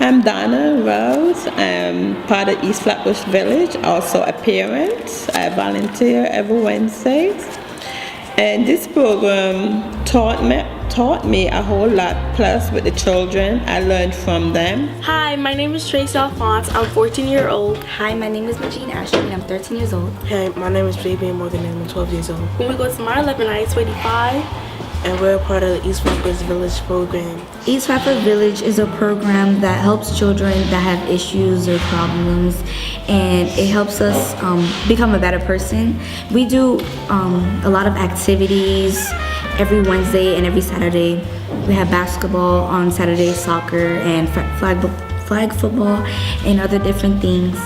I'm Donna Rose. I'm part of East Flatbush Village, also a parent. I volunteer every Wednesdays. And this program taught me a whole lot. Plus, with the children, I learned from them. Hi, my name is Tracy Alphonse. I'm 14 years old. Hi, my name is Magine Ashley and I'm 13 years old. Hey, my name is Fabian Morgan and I'm 12 years old. When we go to Meyer, Levin, I-85. And we're a part of the East Flatbush Village program. East Flatbush Village is a program that helps children that have issues or problems, and it helps us become a better person. We do a lot of activities every Wednesday and every Saturday. We have basketball on Saturday, soccer, and flag football, and other different things.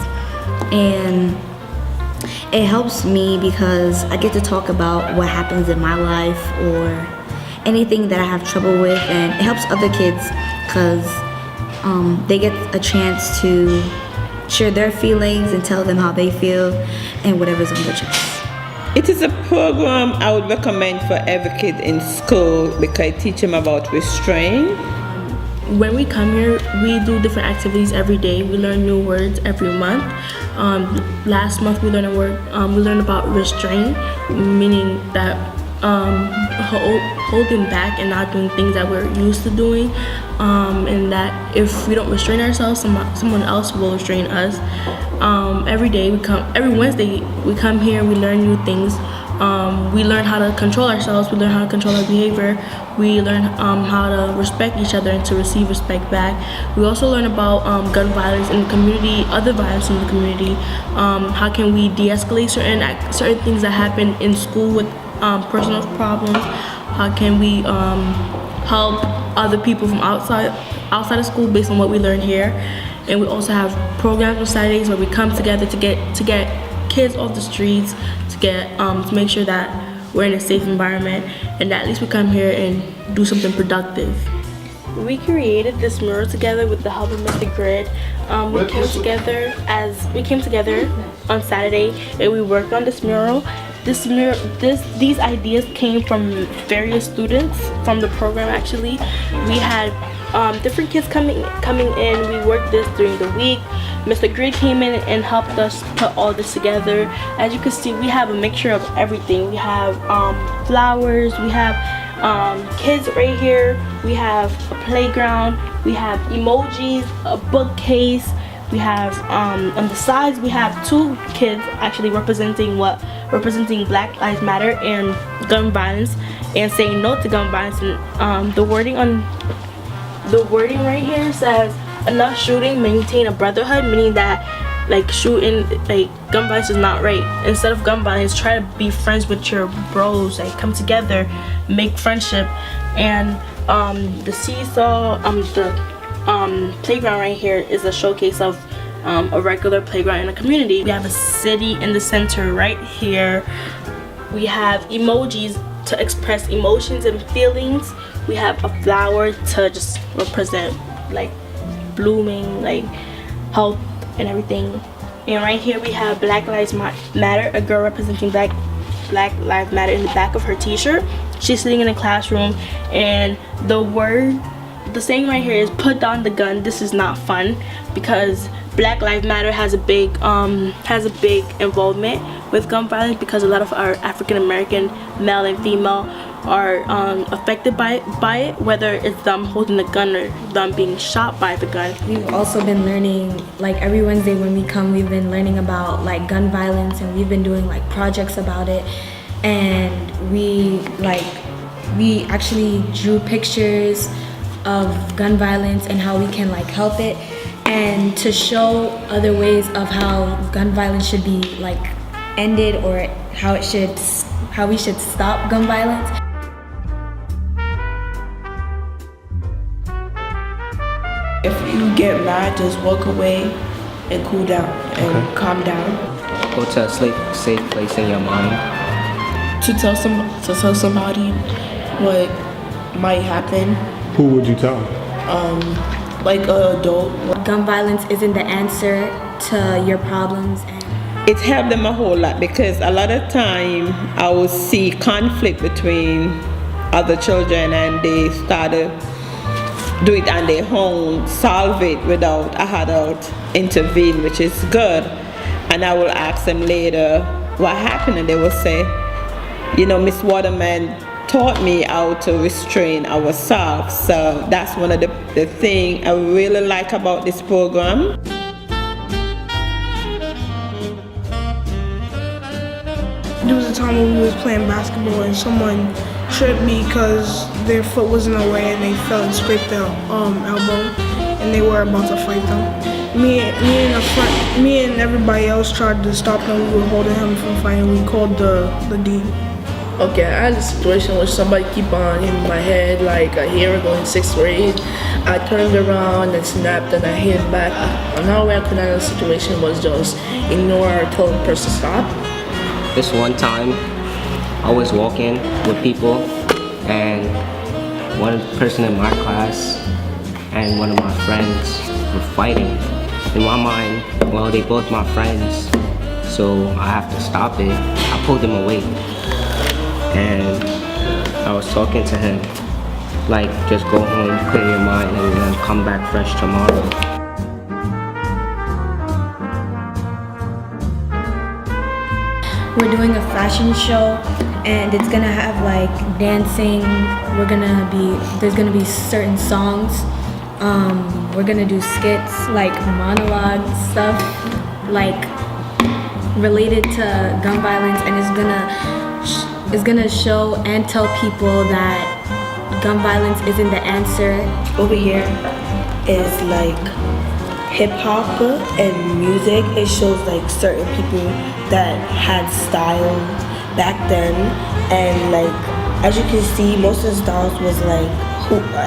And it helps me because I get to talk about what happens in my life or anything that I have trouble with, and it helps other kids because they get a chance to share their feelings and tell them how they feel and whatever's on their chest. It is a program I would recommend for every kid in school because I teach them about restraint. When we come here, we do different activities every day. We learn new words every month. Last month we learned a word. We learned about restraint, meaning that holding back and not doing things that we're used to doing, and that if we don't restrain ourselves, someone else will restrain us. Every Wednesday we come here, we learn new things. We learn how to control ourselves, we learn how to control our behavior, we learn how to respect each other and to receive respect back. We also learn about gun violence in the community, other violence in the community, how can we de-escalate certain things that happen in school with personal problems, how can we help other people from outside of school based on what we learn here. And we also have programs on Saturdays where we come together to get kids off the streets, to make sure that we're in a safe environment, and that at least we come here and do something productive. We created this mural together with the help of Mr. Grid. We came together on Saturday and we worked on this mural. These ideas came from various students from the program. Actually, we had different kids coming in. We worked this during the week. Mr. Grid came in and helped us put all this together. As you can see, we have a mixture of everything. We have flowers, we have kids right here, we have a playground, we have emojis, a bookcase, we have on the sides we have two kids actually representing Black Lives Matter and gun violence and saying no to gun violence. And the wording right here says, "Enough shooting, maintain a brotherhood," meaning that gun violence is not right. Instead of gun violence, try to be friends with your bros, come together, make friendship. And the seesaw, the playground right here is a showcase of a regular playground in a community. We have a city in the center right here. We have emojis to express emotions and feelings. We have a flower to just represent blooming, health and everything. And right here we have Black Lives Matter, a girl representing Black Lives Matter in the back of her t-shirt. She's sitting in a classroom, and the saying right here is, "Put down the gun, this is not fun," because Black Lives Matter has a big involvement with gun violence, because a lot of our African American male and female are affected by it, whether it's them holding the gun or them being shot by the gun. We've also been learning, every Wednesday when we come, we've been learning about gun violence, and we've been doing projects about it. And we actually drew pictures of gun violence and how we can help it, and to show other ways of how gun violence should be ended, or how we should stop gun violence. If you get mad, just walk away and cool down and calm down. Go to a safe place in your mind. To tell somebody what might happen. Who would you tell? An adult. Gun violence isn't the answer to your problems. It helped them a whole lot, because a lot of time I would see conflict between other children, and they started do it on their own, solve it without a adult intervene, which is good. And I will ask them later what happened, and they will say, Miss Waterman taught me how to restrain ourselves. So that's one of the things I really like about this program. There was a time when we was playing basketball and someone tripped me because their foot was in the way and they fell and scraped their elbow, and they were about to fight them. Me and everybody else tried to stop them. We were holding him from fighting. We called the dean. Okay, I had a situation where somebody keep on hitting my head like a year ago in 6th grade. I turned around and snapped and I hit him back. Another way I could handle the situation was just ignore or tell the person stop. This one time, I was walking with people, and one person in my class and one of my friends were fighting. In my mind, well, they both my friends, so I have to stop it. I pulled them away, and I was talking to him, like, just go home, clear your mind, and then come back fresh tomorrow. We're doing a fashion show, and it's gonna have like dancing. There's gonna be certain songs. We're gonna do skits, like monologue stuff, like related to gun violence, and it's gonna show and tell people that gun violence isn't the answer. Over here is like hip hop and music. It shows like certain people that had style back then, and like as you can see, most of the styles was like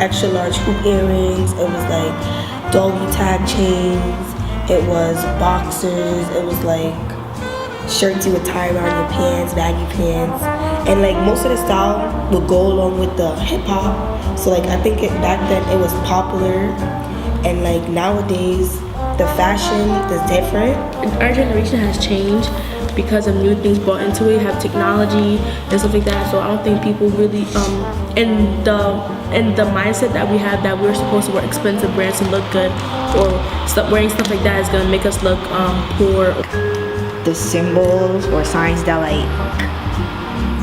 extra large hoop earrings. It was like doggy tag chains. It was boxers. It was like shirts you would tie around your pants, baggy pants, and like most of the style would go along with the hip hop. So like I think back then it was popular, and like nowadays the fashion is different. Our generation has changed because of new things brought into it. You have technology and stuff like that. So I don't think people really in the mindset that we have that we're supposed to wear expensive brands to look good, or wearing stuff like that is gonna make us look poor. The symbols or signs that like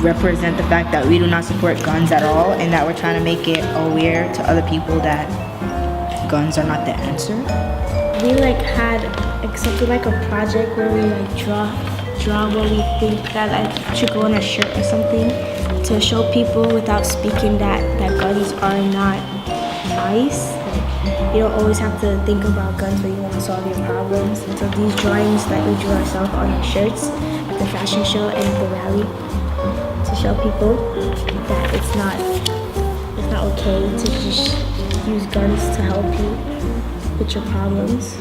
represent the fact that we do not support guns at all, and that we're trying to make it aware to other people that guns are not the answer. We had accepted a project where we draw what we think that should go on a shirt or something to show people without speaking that guns are not nice. You don't always have to think about guns when you want to solve your problems. And so these drawings that we drew ourselves on our shirts at the fashion show and the rally to show people that it's not okay to just use guns to help you with your problems.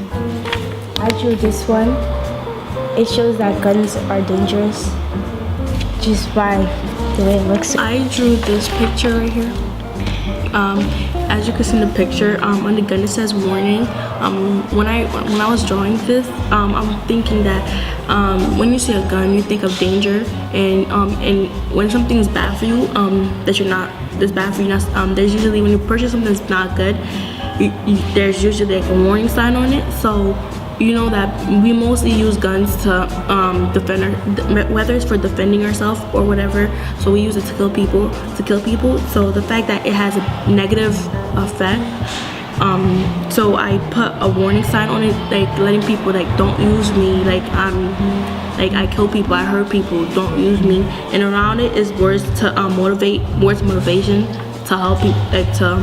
I drew this one. It shows that guns are dangerous just by the way it looks. I drew this picture right here. As you can see in the picture, on the gun it says warning. When I was drawing this, I'm thinking that when you see a gun, you think of danger, and when something is bad for you, that's bad for you. There's usually, when you purchase something that's not good, there's usually a warning sign on it. So you know that we mostly use guns to defend whether it's for defending ourselves or whatever. So we use it to kill people. So the fact that it has a negative effect, so I put a warning sign on it, letting people don't use me, I kill people, I hurt people, don't use me. And around it is words to motivation to help people, to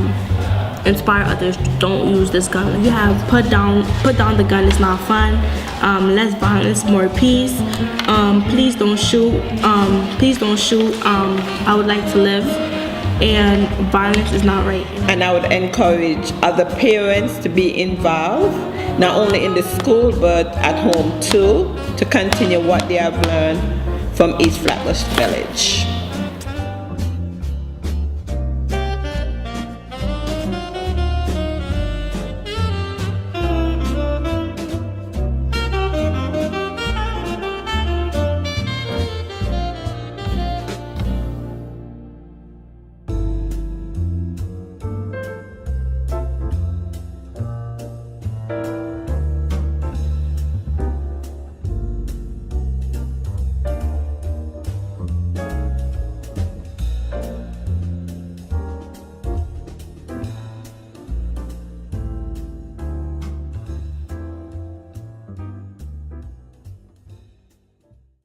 inspire others. Don't use this gun. You have put down the gun. It's not fun. Less violence, more peace. Please don't shoot. I would like to live, and violence is not right. And I would encourage other parents to be involved, not only in the school but at home too, to continue what they have learned from East Flatbush Village.